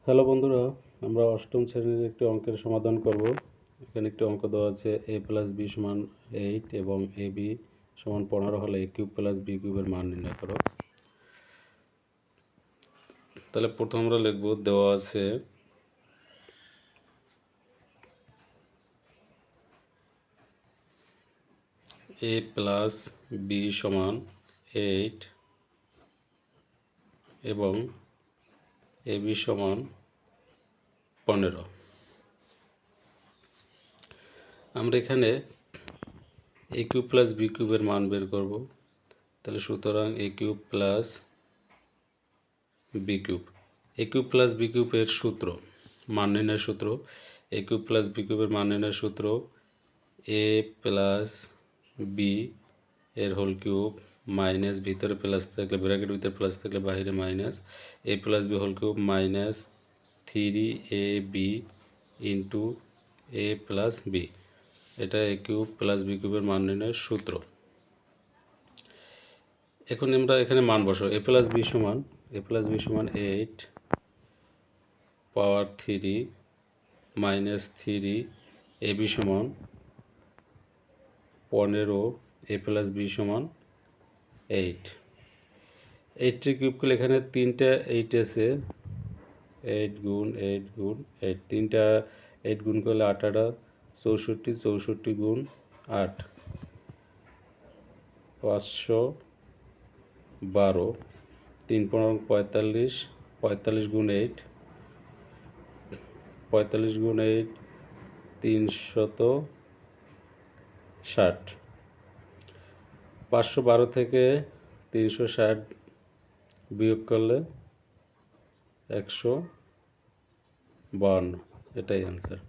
Hello বন্ধুরা, আমরা অষ্টম শ্রেণীর একটি অঙ্কের সমাধান করব। এখানে একটি অঙ্ক দেওয়া আছে a + b = 8 এবং ab = 15 হলে a³ + b³ এর মান নির্ণয় করো। তাহলে প্রথম আমরা লিখব, দেওয়া আছে a + b = 8 এবং ab = 15। আমরা এখানে a³ + b³ এর মান বের করব। তাহলে সুতরাং a³ + b³ a³ + b³ এর সূত্র, মান নির্ণয়ের সূত্র, a³ + b³ এর মান নির্ণয়ের সূত্র a + b এর হোল কিউব মাইনাস, ভিতরে প্লাস থাকলে ব্র্যাকেট ভিতরে প্লাস থাকলে বাইরে minus, a + b whole cube minus 3ab into a + b। এটা a³ + b³ এর মান নির্ণয়ের সূত্র। এখন আমরা এখানে মান বসাবো। a + b = 8 power 3 minus 3 ab = 15 a + b = 8। 8 cube করলে এখানে 3টা 8 আছে, 8 গুণ 8 গুণ 8, 3টা 8 গুণ করলে 8 8 64, 64 গুণ 8 512, 3 15 45, 45 গুণ 8, 45 গুণ 8 360, 512 থেকে 360 বিয়োগ করলে 152। এটাই অ্যান্সার।